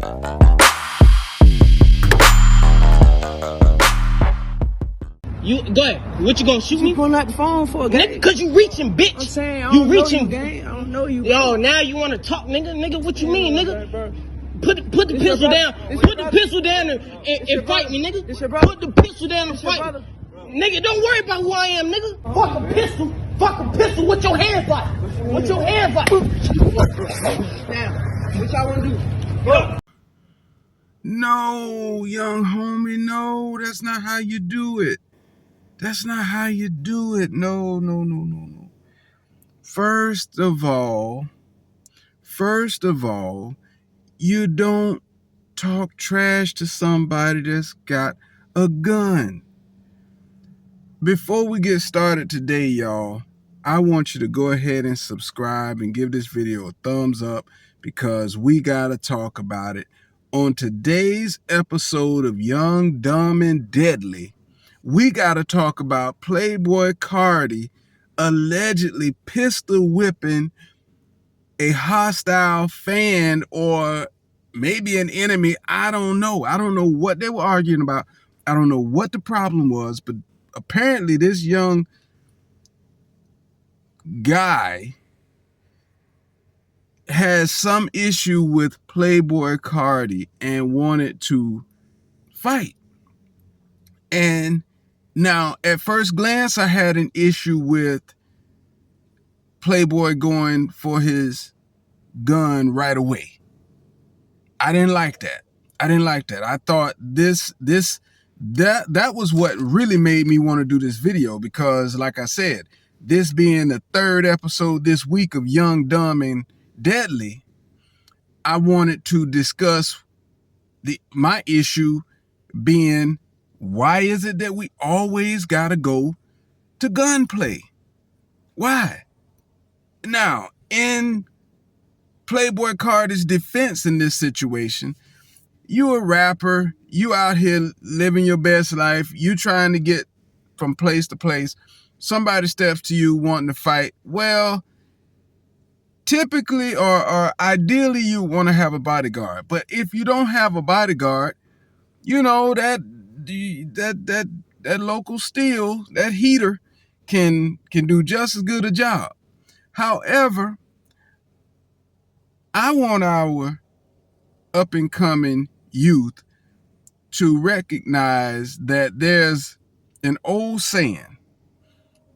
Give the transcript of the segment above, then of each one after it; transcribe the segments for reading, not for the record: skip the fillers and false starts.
You go ahead. What you gonna shoot me? You pulling out the phone for, gang? Nigga, cause you reaching, bitch. I'm saying, I you don't reaching. know you, gang. I don't know you. Yo, now you wanna talk, nigga? Nigga, what you mean, nigga? Bro. Put the pistol down. Put the pistol down and fight me, nigga. Put the pistol down and fight me. Nigga, don't worry about who I am, nigga. Fuck a pistol. Fuck a pistol. What your hands like? What your hands like? Now, what y'all wanna do? Go. No, young homie, no, that's not how you do it. That's not how you do it. No. First of all, you don't talk trash to somebody that's got a gun. Before we get started today, y'all, I want you to go ahead and subscribe and give this video a thumbs up because we gotta talk about it. On today's episode of Young, Dumb, and Deadly, we got to talk about Plaboi Cardi allegedly pistol whipping a hostile fan or maybe an enemy. I don't know. I don't know what they were arguing about. I don't know what the problem was, but apparently this young guy has some issue with Plaboi Cardi and wanted to fight. And now, at first glance, I had an issue with Plaboi going for his gun right away. I didn't like that. I thought that was what really made me want to do this video because, like I said, this being the third episode this week of Young, Dumb, and Deadly, I wanted to discuss my issue being, why is it that we always gotta go to gunplay? Why? Now, in Plaboi Cardi's defense in this situation, you a rapper, you out here living your best life, you trying to get from place to place, somebody steps to you wanting to fight. Well, typically or ideally you want to have a bodyguard, but if you don't have a bodyguard, you know that local steel, that heater can do just as good a job. However, I want our up and coming youth to recognize that there's an old saying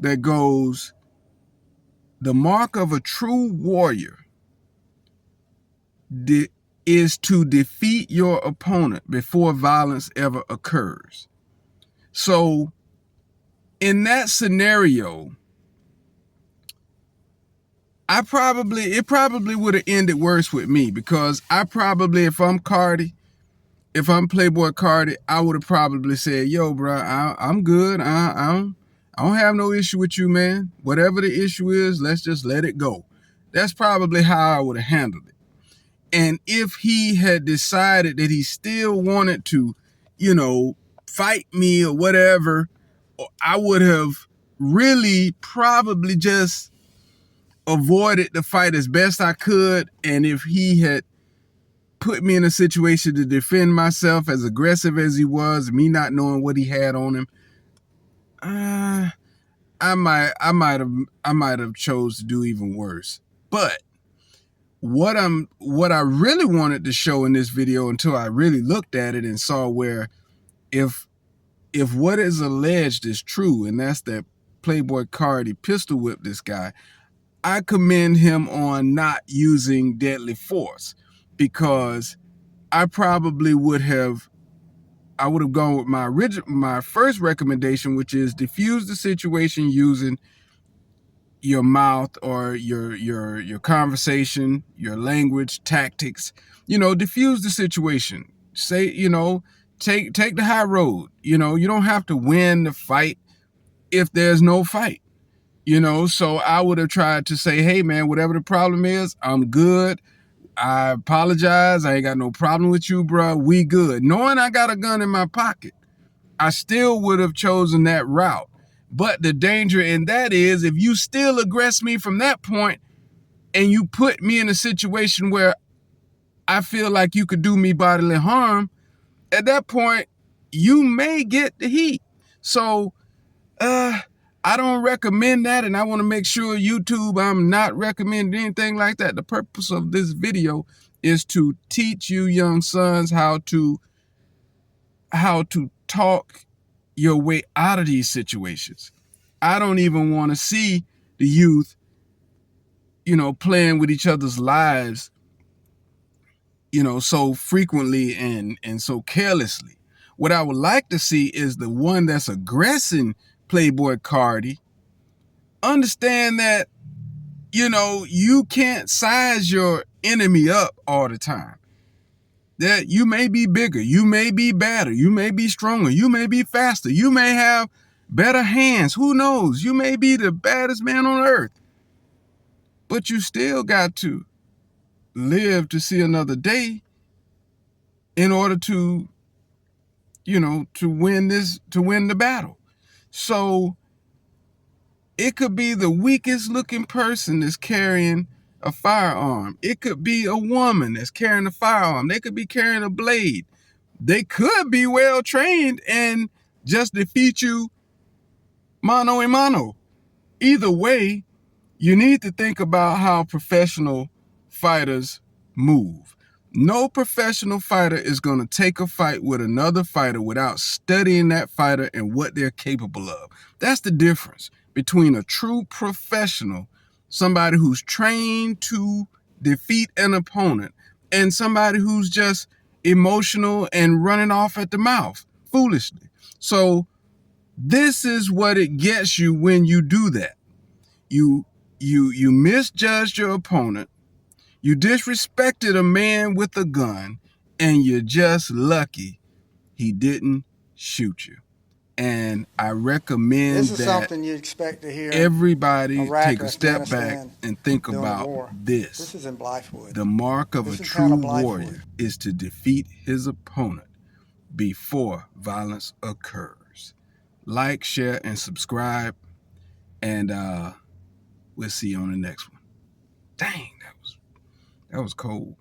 that goes, the mark of a true warrior is to defeat your opponent before violence ever occurs. So in that scenario, it probably would have ended worse with me because I probably, if I'm Plaboi Cardi, I would have probably said, yo, bro, I'm good. I don't have no issue with you, man. Whatever the issue is, let's just let it go. That's probably how I would have handled it. And if he had decided that he still wanted to, fight me or whatever, I would have really probably just avoided the fight as best I could. And if he had put me in a situation to defend myself, as aggressive as he was, me not knowing what he had on him, I might have chose to do even worse. But what I really wanted to show in this video, until I really looked at it and saw where if what is alleged is true, and that's that Plaboi Cardi pistol whipped this guy, I commend him on not using deadly force, because I probably would have gone with my first recommendation, which is diffuse the situation using your mouth or your conversation, your language, tactics. Diffuse the situation. Say, take the high road. You don't have to win the fight if there's no fight. So I would have tried to say, hey man, whatever the problem is, I'm good. I apologize. I ain't got no problem with you, bro. We good. Knowing I got a gun in my pocket, I still would have chosen that route. But the danger in that is, if you still aggress me from that point and you put me in a situation where I feel like you could do me bodily harm, at that point, you may get the heat. So, I don't recommend that, and I want to make sure YouTube, I'm not recommending anything like that. The purpose of this video is to teach you young sons how to talk your way out of these situations. I don't even want to see the youth, playing with each other's lives, so frequently and so carelessly. What I would like to see is the one that's aggressing Plaboi Cardi understand that, you can't size your enemy up all the time. That you may be bigger, you may be badder, you may be stronger, you may be faster, you may have better hands, who knows? You may be the baddest man on earth. But you still got to live to see another day in order to, to win the battle. So it could be the weakest looking person that's carrying a firearm. It could be a woman that's carrying a firearm. They could be carrying a blade. They could be well trained and just defeat you mano a mano. Either way, you need to think about how professional fighters move. No professional fighter is going to take a fight with another fighter without studying that fighter and what they're capable of. That's the difference between a true professional, somebody who's trained to defeat an opponent, and somebody who's just emotional and running off at the mouth foolishly. So this is what it gets you when you do that. You misjudged your opponent. You disrespected a man with a gun, and you're just lucky he didn't shoot you. And I recommend this is that something you expect to hear everybody Iraq take a step back and think about this. This is in Blythewood. The mark of a true warrior is to defeat his opponent before violence occurs. Like, share, and subscribe, and we'll see you on the next one. Dang, that was cold.